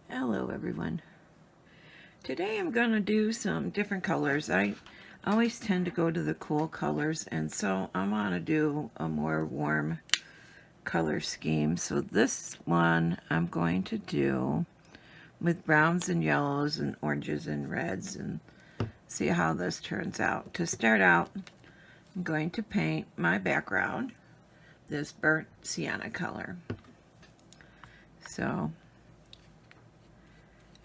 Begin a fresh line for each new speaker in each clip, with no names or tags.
Hello everyone. Today I'm going to do some different colors. I always tend to go to the cool colors, and so I want to do a more warm color scheme. So this one I'm going to do with browns and yellows and oranges and reds, and see how this turns out. To start out, I'm going to paint my background this burnt sienna color. So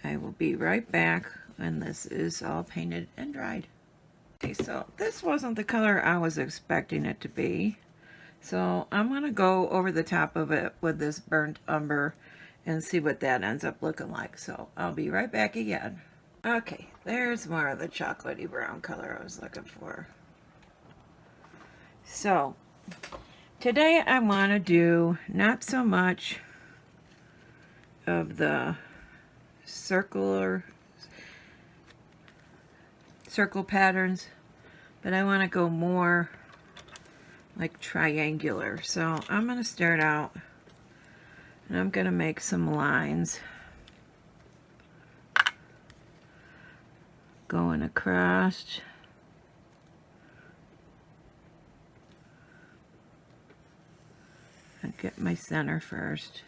I will be right back when this is all painted and dried. Okay, so this wasn't the color I was expecting it to be. So I'm going to go over the top of it with this burnt umber and see what that ends up looking like. So I'll be right back again. Okay, there's more of the chocolatey brown color I was looking for. So today I want to do not so much of the circle patterns, but I want to go more like triangular. So I'm going to start out and I'm going to make some lines going across. I'll get my center first.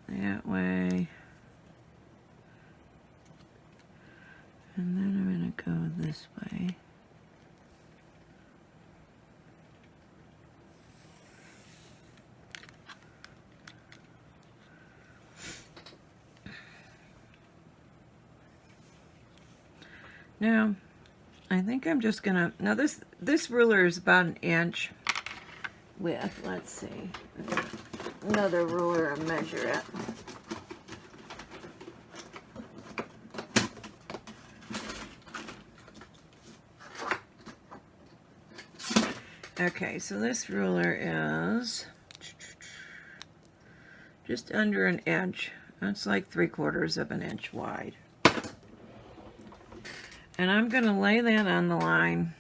That way. And then I'm going to go this way. Now, I think I'm just going to, now this ruler is about 1 inch width. Let's see. Another ruler and measure it. Okay, so this ruler is just under 1 inch. That's like 3/4 of an inch wide. And I'm going to lay that on the line.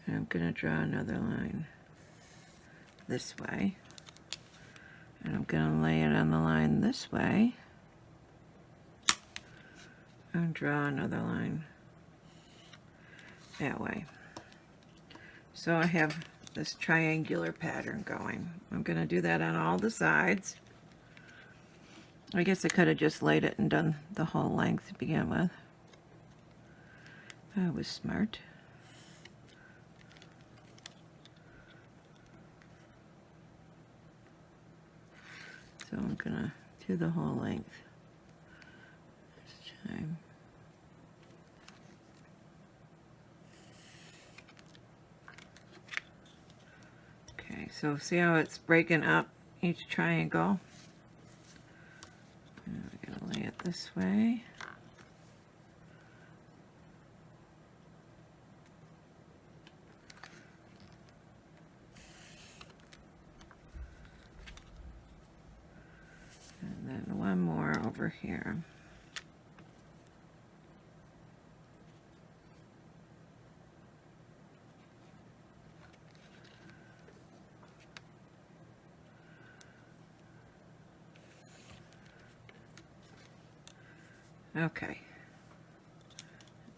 And I'm going to draw another line this way. And I'm going to lay it on the line this way. And draw another line that way. So I have this triangular pattern going. I'm going to do that on all the sides. I guess I could have just laid it and done the whole length to begin with. I was smart. So I'm going to do the whole length this time. Okay, so see how it's breaking up each triangle? And we're going to lay it this way. And then one more over here. Okay,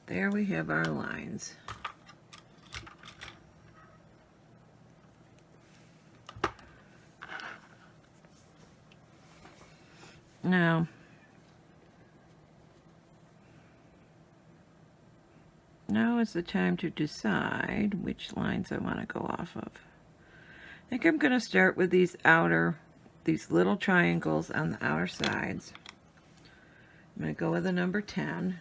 there we have our lines. Now is the time to decide which lines I want to go off of. I think I'm going to start with these little triangles on the outer sides. I'm going to go with the number 10.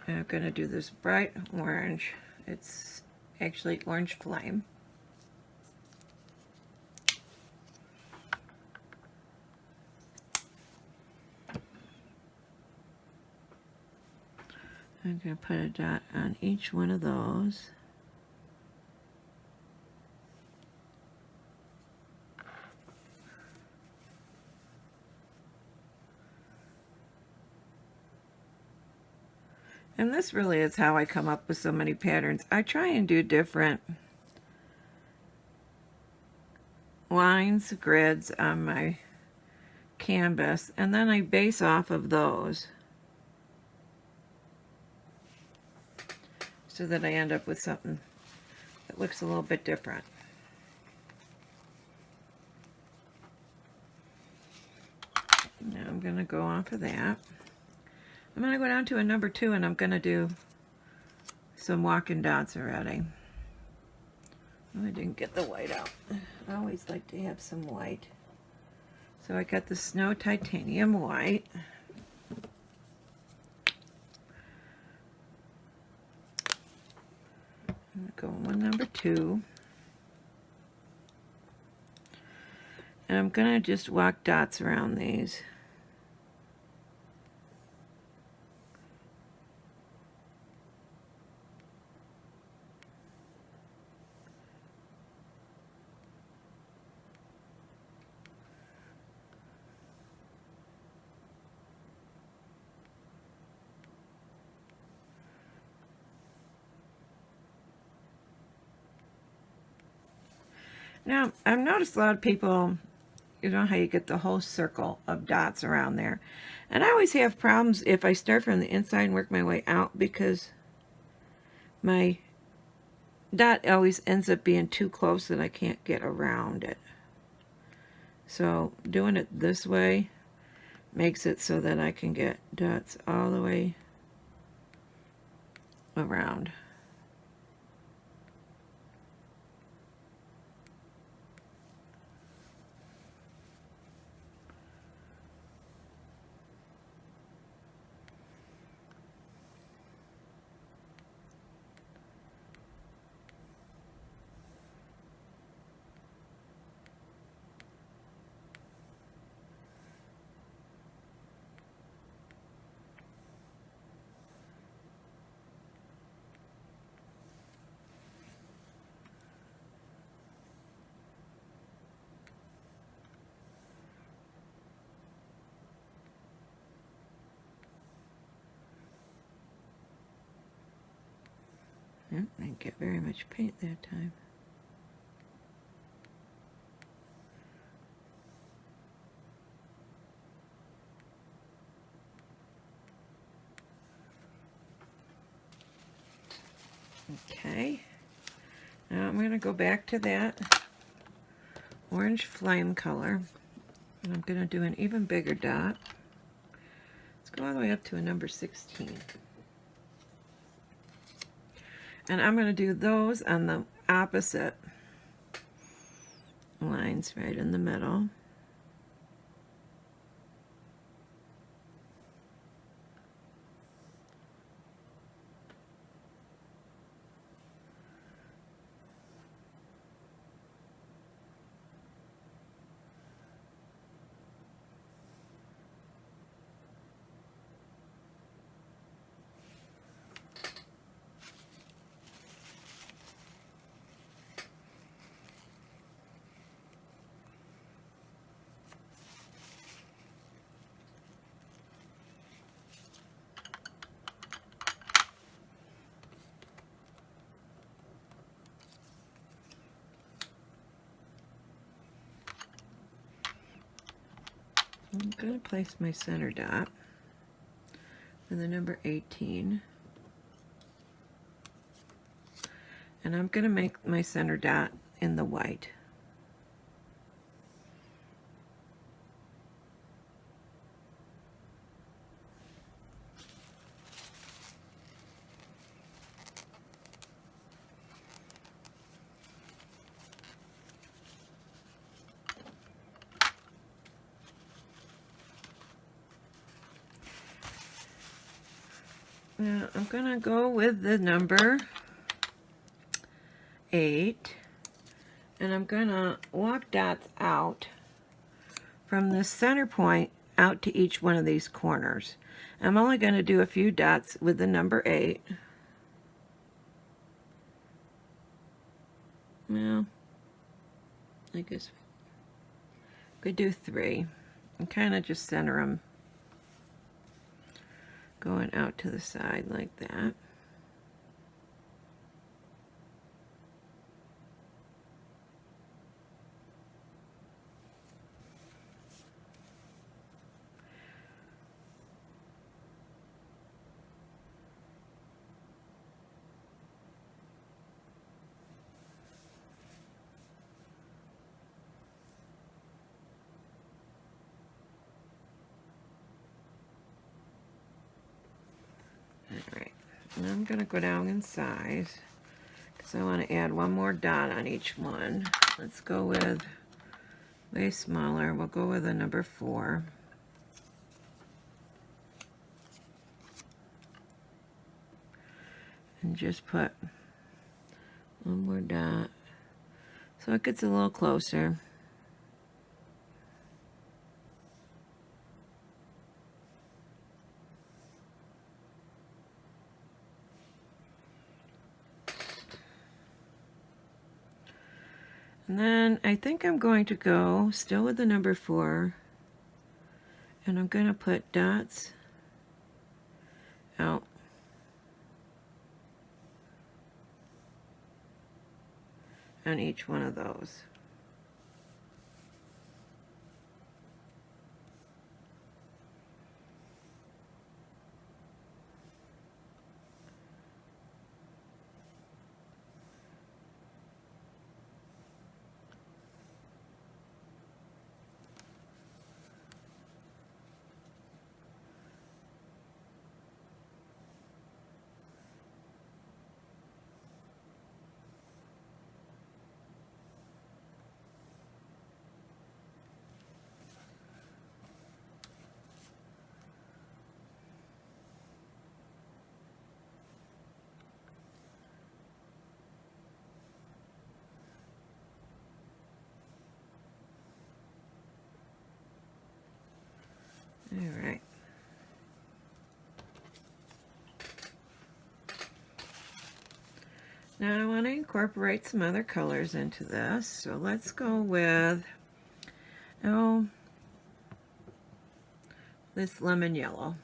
And I'm going to do this bright orange. It's actually orange flame. I'm going to put a dot on each one of those. And this really is how I come up with so many patterns. I try and do different lines, grids on my canvas, and then I base off of those so that I end up with something that looks a little bit different. Now I'm going to go off of that. I'm going to go down to a number 2 and I'm going to do some walking dots already. Oh, I didn't get the white out. I always like to have some white. So I got the Snow Titanium white. I'm going with number 2. And I'm going to just walk dots around these. Now, I've noticed a lot of people, you know how you get the whole circle of dots around there. And I always have problems if I start from the inside and work my way out, because my dot always ends up being too close that I can't get around it. So doing it this way makes it so that I can get dots all the way around. I didn't get very much paint that time. Okay, now I'm going to go back to that orange flame color, and I'm going to do an even bigger dot. Let's go all the way up to a number 16. And I'm going to do those on the opposite lines right in the middle. I'm going to place my center dot for the number 18. And I'm going to make my center dot in the white. Now I'm going to go with the number 8, and I'm going to walk dots out from the center point out to each one of these corners. I'm only going to do a few dots with the number 8. Well, I guess we could do 3 and kind of just center them going out to the side like that. Alright, and I'm going to go down in size because I want to add one more dot on each one. Let's go with way smaller. We'll go with a number 4. And just put one more dot so it gets a little closer. And then I think I'm going to go still with the number 4, and I'm going to put dots out on each one of those. All right. Now I want to incorporate some other colors into this, so let's go with, this lemon yellow.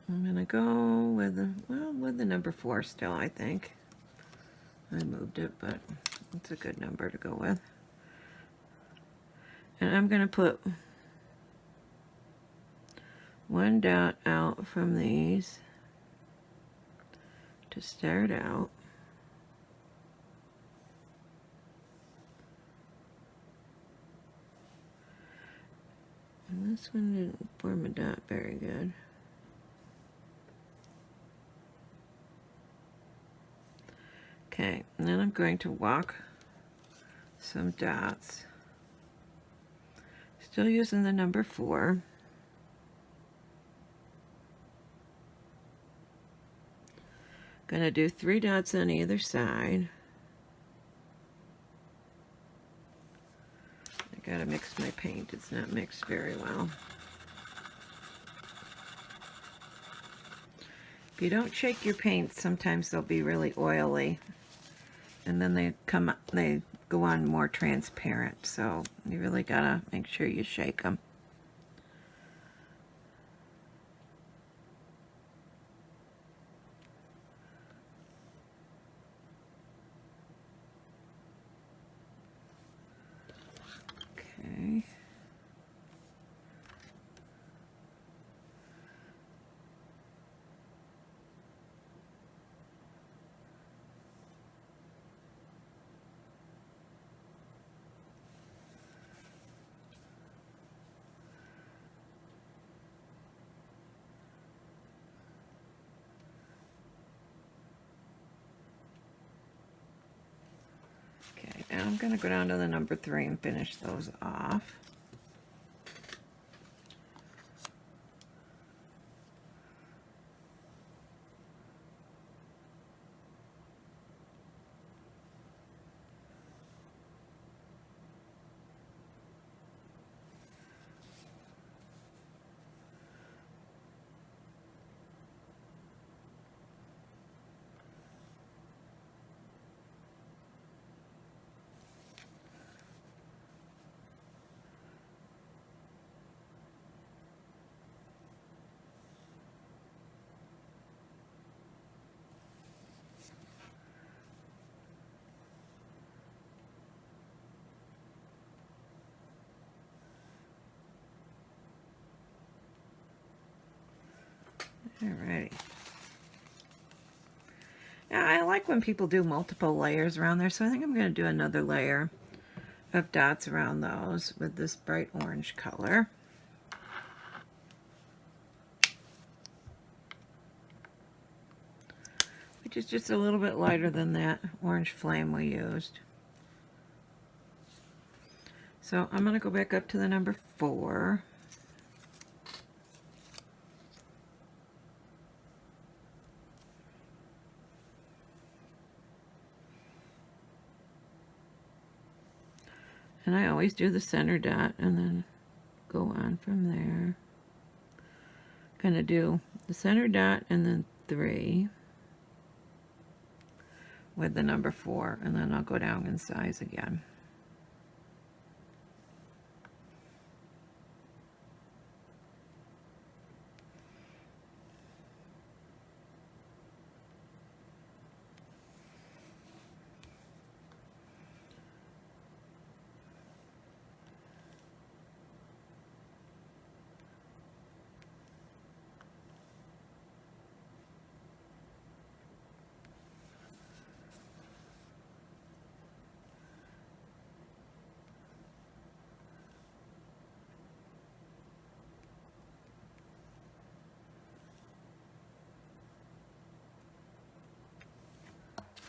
I'm going to go with the number 4 still, I think. I moved it, but it's a good number to go with. And I'm going to put one dot out from these to start out. And this one didn't form a dot very good. Okay, and then I'm going to walk some dots. Still using the number 4. Gonna do 3 dots on either side. I gotta mix my paint, it's not mixed very well. If you don't shake your paints, sometimes they'll be really oily. And then they go on more transparent, so you really gotta make sure you shake them. Okay. Now I'm going to go down to the number 3 and finish those off. Alrighty. Now, I like when people do multiple layers around there, so I think I'm going to do another layer of dots around those with this bright orange color. Which is just a little bit lighter than that orange flame we used. So I'm going to go back up to the number 4. And I always do the center dot and then go on from there. Going to do the center dot and then 3 with the number 4, and then I'll go down in size again.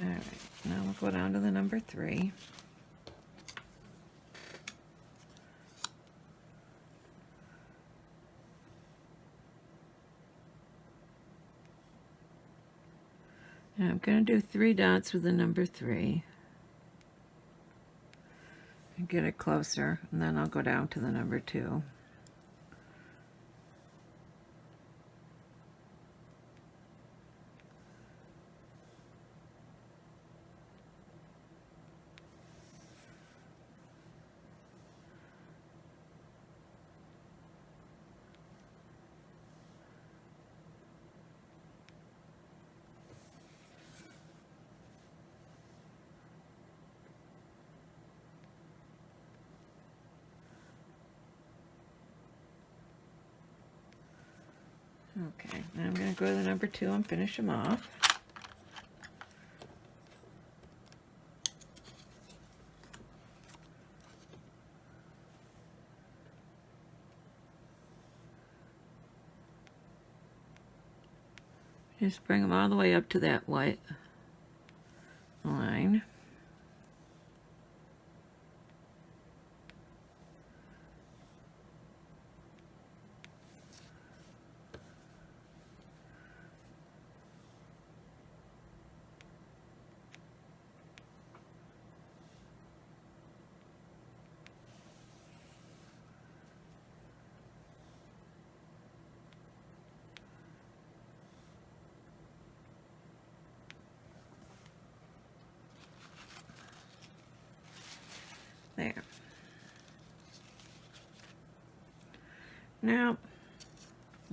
Alright, now we'll go down to the number 3. And I'm going to do 3 dots with the number 3. And get it closer, and then I'll go down to the number 2. Okay, now I'm going to go to the number 2 and finish them off. Just bring them all the way up to that white line. There. Now,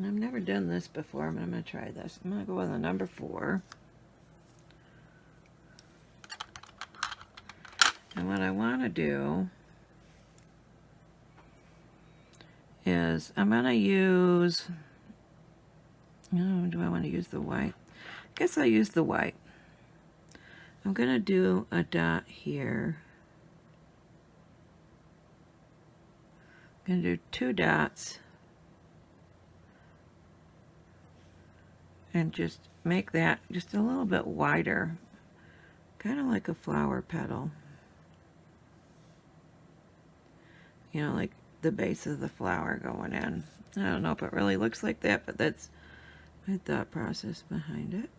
I've never done this before, but I'm going to try this. I'm going to go with a number 4. And what I want to do is I'm going to use, oh, do I want to use the white? I guess I'll use the white. I'm going to do a dot here. I'm going to do 2 dots and just make that just a little bit wider, kind of like a flower petal. You know, like the base of the flower going in. I don't know if it really looks like that, but that's my thought process behind it.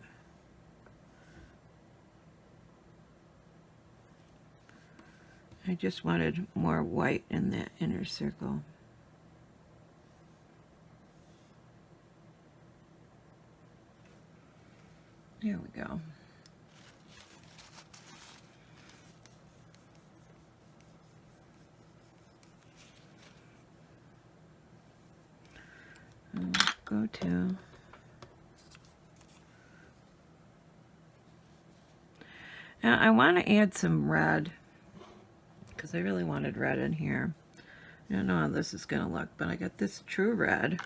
I just wanted more white in that inner circle. There we go. Go to now I want to add some red because I really wanted red in here. I don't know how this is going to look, but I got this true red.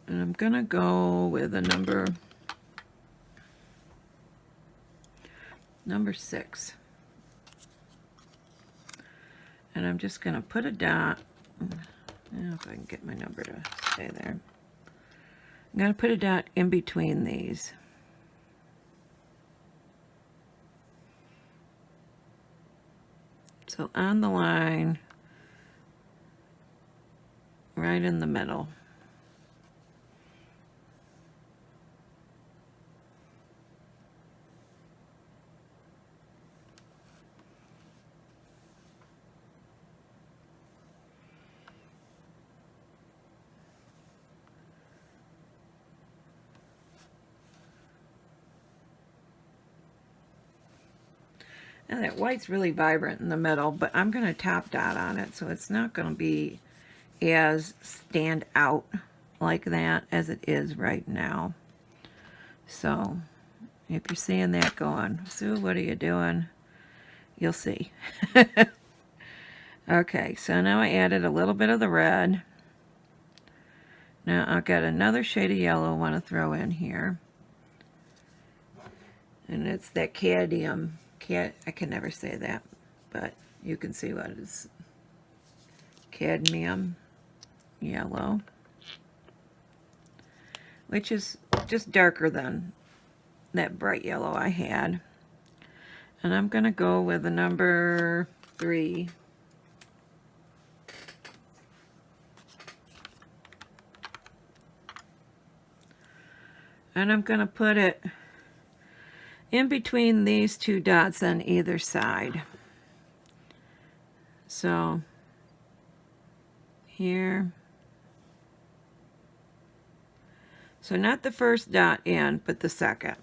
And I'm gonna go with a number 6. And I'm just gonna put a dot. I don't know if I can get my number to stay there. I'm gonna put a dot in between these. So on the line, right in the middle. And that white's really vibrant in the middle, but I'm going to top dot on it, so it's not going to be as stand out like that as it is right now. So if you're seeing that going, Sue, what are you doing? You'll see. Okay, so now I added a little bit of the red. Now I've got another shade of yellow I want to throw in here. And it's that cadmium. I can never say that, but you can see what it is. Cadmium Yellow, which is just darker than that bright yellow I had. And I'm going to go with the number 3. And I'm going to put it in between these 2 dots on either side. So here. So not the first dot in, but the second.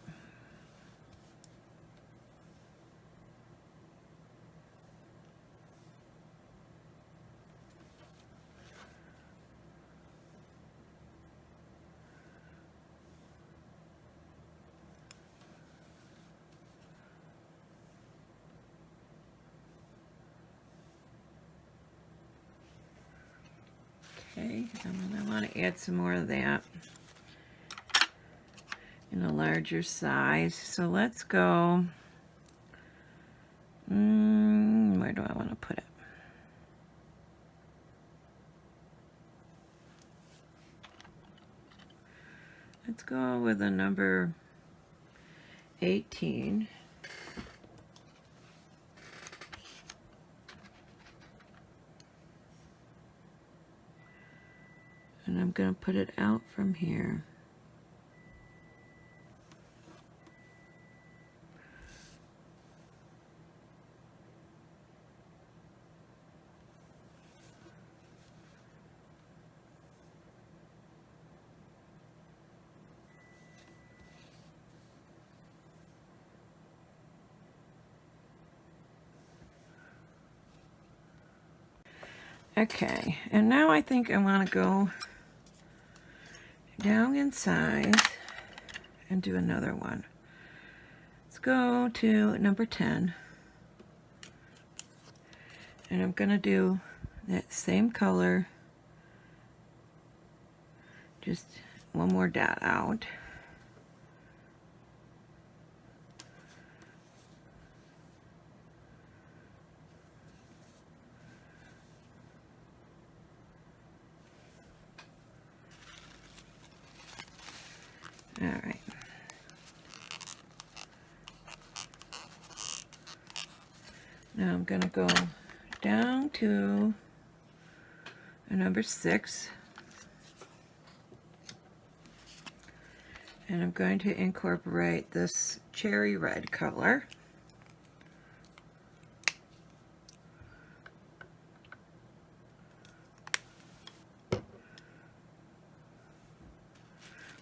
Okay, and then I want to add some more of that in a larger size. So let's go, where do I want to put it? Let's go with a number 18. And I'm going to put it out from here. Okay, and now I think I want to go down in size and do another one. Let's go to number 10. And I'm going to do that same color, just one more dot out. All right. Now I'm going to go down to a number 6. And I'm going to incorporate this cherry red color.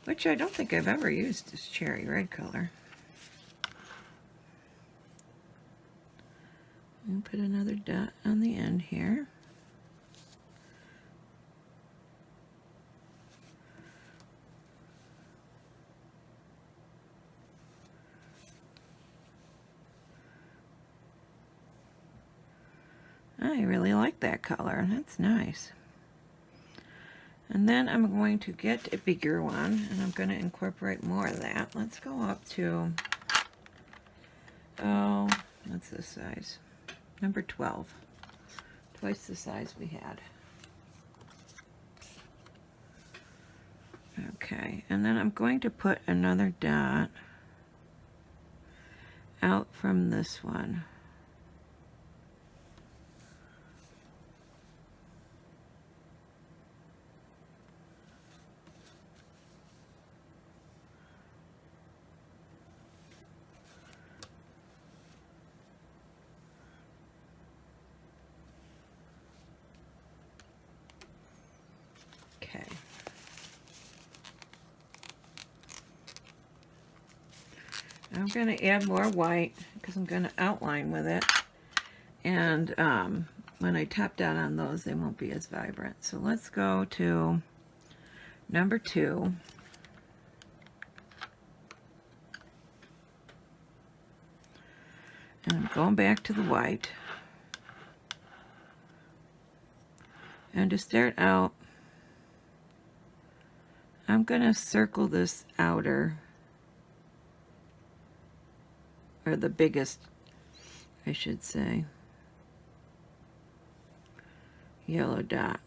Which I don't think I've ever used this cherry red color. And put another dot on the end here. I really like that color. That's nice. And then I'm going to get a bigger one, and I'm going to incorporate more of that. Let's go up to, oh, what's this size? Number 12. Twice the size we had. Okay, and then I'm going to put another dot out from this one. Okay. I'm going to add more white because I'm going to outline with it. And when I top down on those, they won't be as vibrant. So let's go to number 2. And I'm going back to the white. And to start out, I'm going to circle this outer, or the biggest, I should say, yellow dot.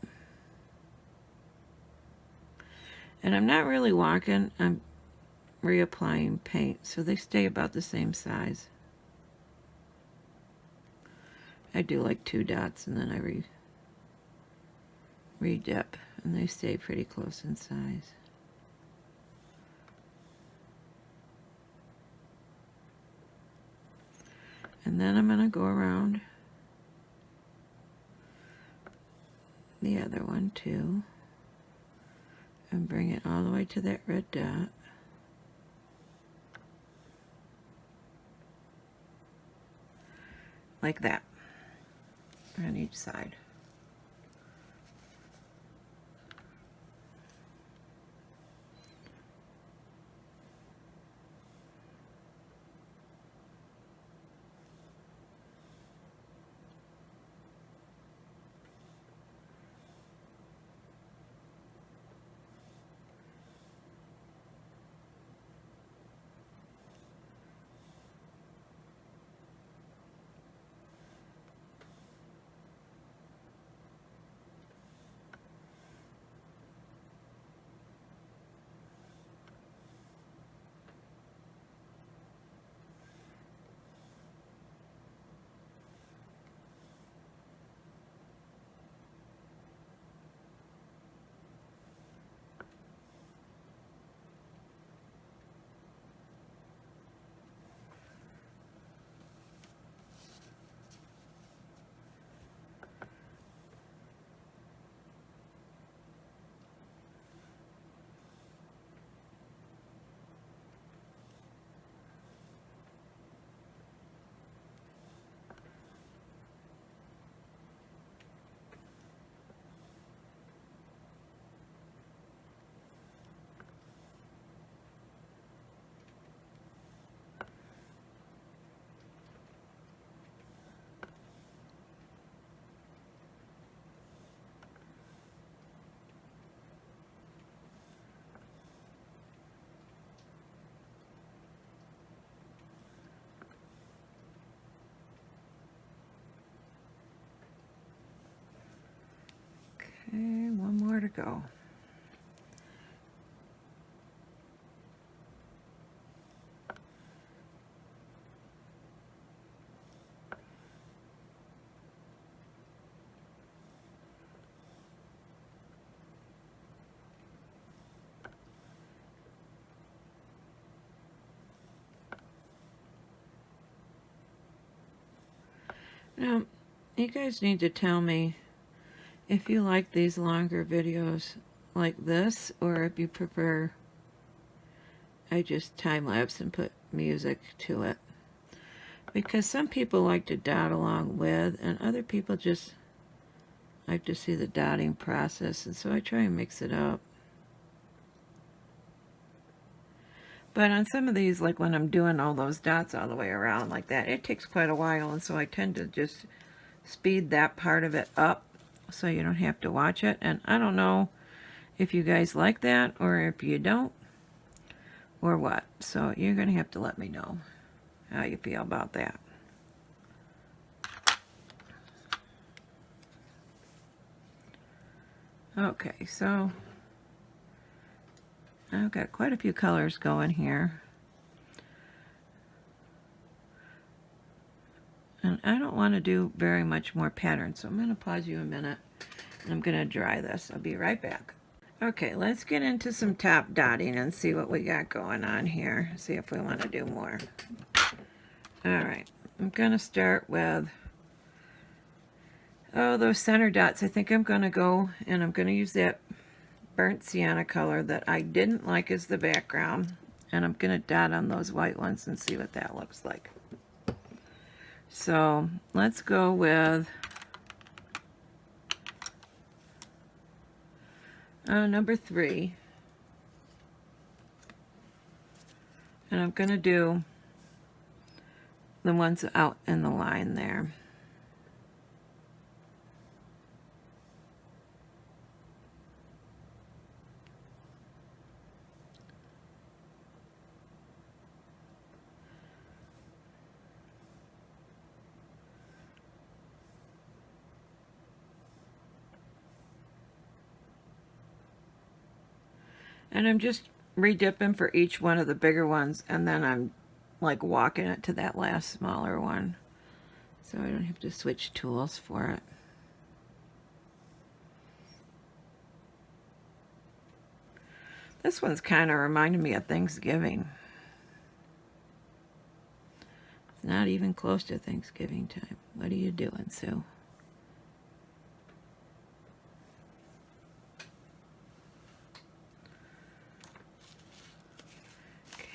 And I'm not really walking, I'm reapplying paint, so they stay about the same size. I do like 2 dots and then I re-dip, and they stay pretty close in size. And then I'm going to go around the other one too and bring it all the way to that red dot. Like that on each side. Okay, one more to go. Now, you guys need to tell me if you like these longer videos like this, or if you prefer I just time-lapse and put music to it. Because some people like to dot along with, and other people just like to see the dotting process, and so I try and mix it up. But on some of these, like when I'm doing all those dots all the way around like that, it takes quite a while, and so I tend to just speed that part of it up so you don't have to watch it. And I don't know if you guys like that or if you don't or what. So you're going to have to let me know how you feel about that. Okay, so I've got quite a few colors going here. And I don't want to do very much more pattern, so I'm going to pause you a minute and I'm going to dry this. I'll be right back. Okay, let's get into some top dotting and see what we got going on here. See if we want to do more. Alright, I'm going to start with, those center dots. I think I'm going to go and I'm going to use that burnt sienna color that I didn't like as the background. And I'm going to dot on those white ones and see what that looks like. So let's go with number 3. And I'm going to do the ones out in the line there. And I'm just redipping for each one of the bigger ones, and then I'm like walking it to that last smaller one, so I don't have to switch tools for it. This one's kind of reminding me of Thanksgiving. It's not even close to Thanksgiving time. What are you doing, Sue?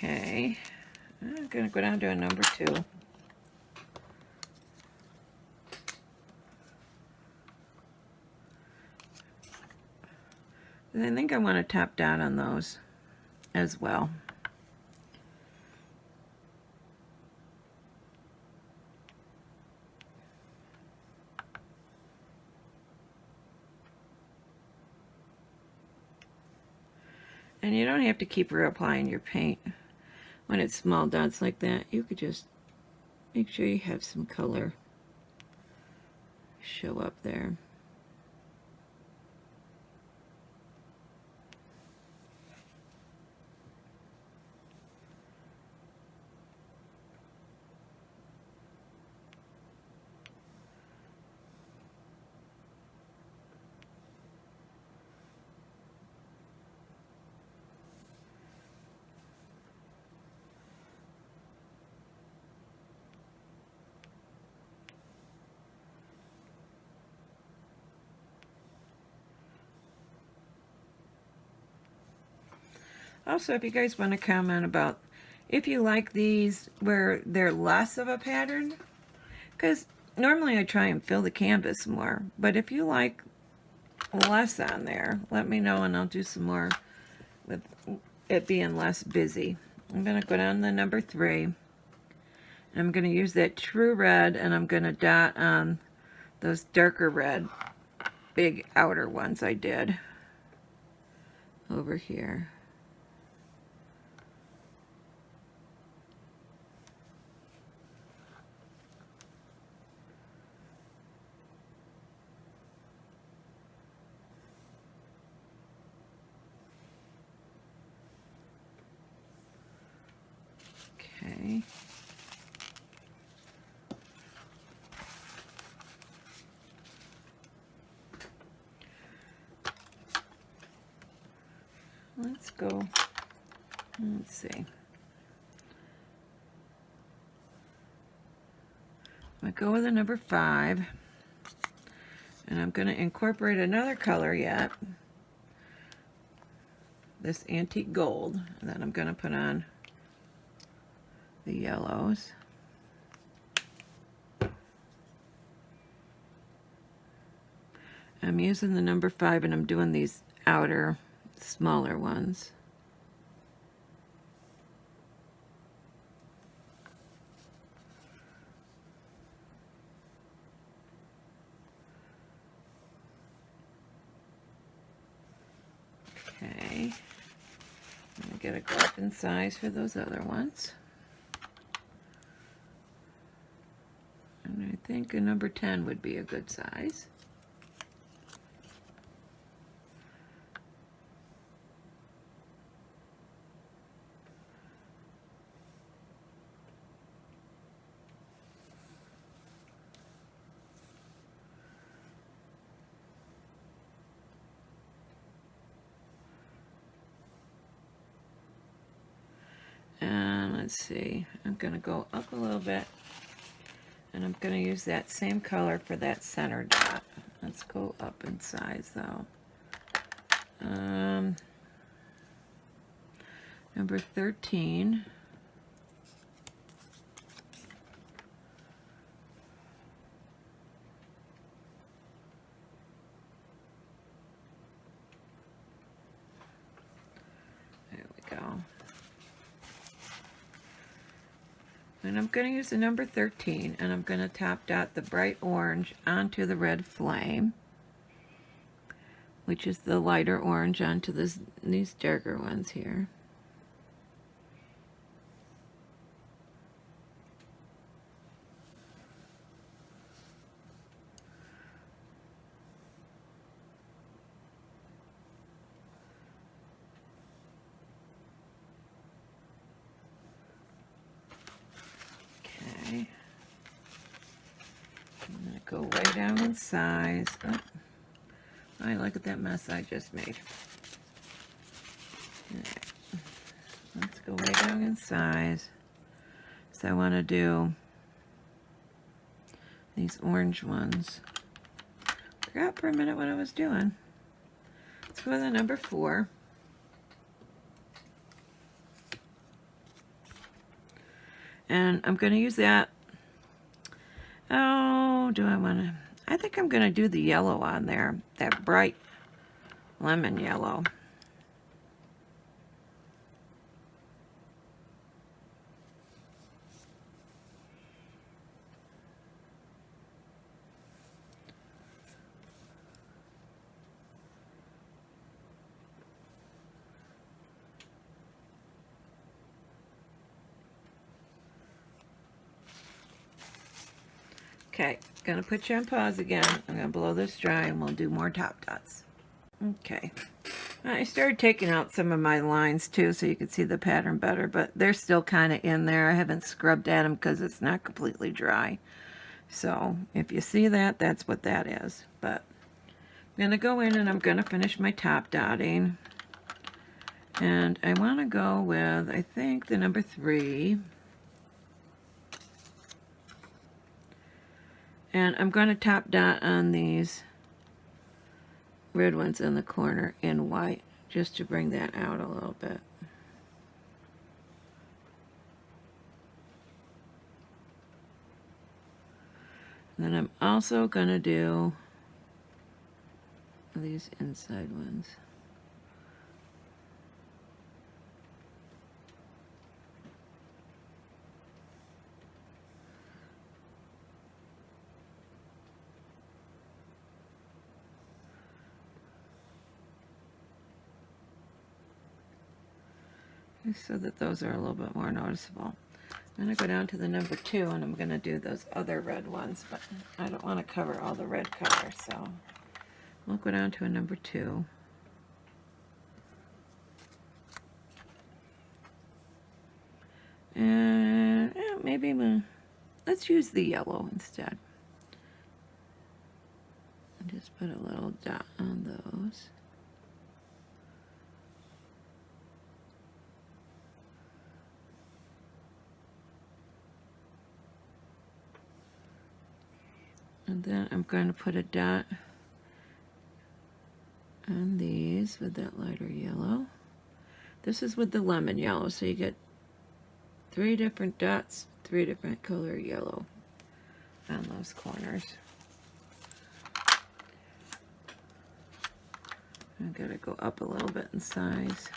Okay, I'm going to go down to a number 2. And I think I want to top dot on those as well. And you don't have to keep reapplying your paint when it's small dots like that. You could just make sure you have some color show up there. Also, if you guys want to comment about if you like these where they're less of a pattern, because normally I try and fill the canvas more, but if you like less on there, let me know and I'll do some more with it being less busy. I'm going to go down to number 3. And I'm going to use that true red, and I'm going to dot on those darker red big outer ones I did over here. Okay. Let's go, let's see. I'm going to go with a number 5, and I'm going to incorporate another color yet, this antique gold, and then I'm going to put on the yellows. I'm using the number 5, and I'm doing these outer smaller ones. Okay. I'm going to get a go up in size for those other ones. And I think a number 10 would be a good size. And let's see, I'm going to go up a little bit, and I'm going to use that same color for that center dot. Let's go up in size though. Number 13. There we go. And I'm going to use the number 13, and I'm going to top dot the bright orange onto the red flame, which is the lighter orange onto these darker ones here. Okay. I'm going to go way down in size. Oh, look at that mess I just made. Right. Let's go way down in size. So I want to do these orange ones. Forgot for a minute what I was doing. Let's go with the number 4. And I'm going to use that. Oh, do I want to? I think I'm going to do the yellow on there. That bright lemon yellow. Okay, gonna put you on pause again. I'm gonna blow this dry and we'll do more top dots. Okay, I started taking out some of my lines too so you can see the pattern better, but they're still kind of in there. I haven't scrubbed at them because it's not completely dry. So if you see that, that's what that is. But I'm gonna go in and I'm gonna finish my top dotting. And I wanna go with, I think, the number 3. And I'm going to top dot on these red ones in the corner in white, just to bring that out a little bit. And then I'm also going to do these inside ones. So that those are a little bit more noticeable. I'm going to go down to the number 2 and I'm going to do those other red ones, but I don't want to cover all the red color, so we'll go down to a number 2. And maybe let's use the yellow instead. And just put a little dot on those. And then I'm going to put a dot on these with that lighter yellow. This is with the lemon yellow, so you get 3 different dots, 3 different color yellow on those corners. I've got to go up a little bit in size.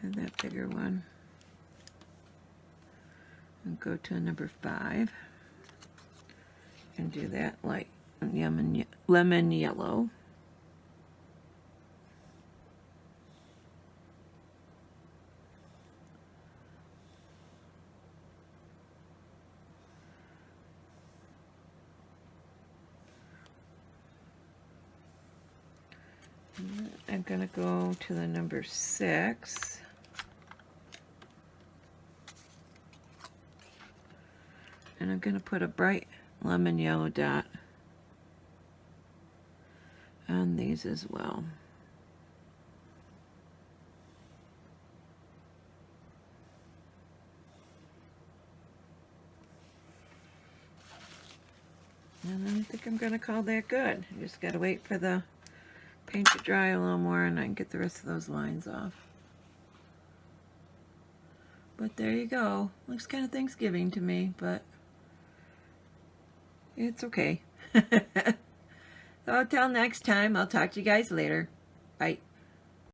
And that bigger one. And go to number 5. And do that light lemon yellow. I'm going to go to the number 6. And I'm going to put a bright lemon yellow dot on these as well. And I think I'm going to call that good. I just got to wait for the paint to dry a little more and I can get the rest of those lines off. But there you go. Looks kind of Thanksgiving to me, but it's okay. So until next time, I'll talk to you guys later. Bye.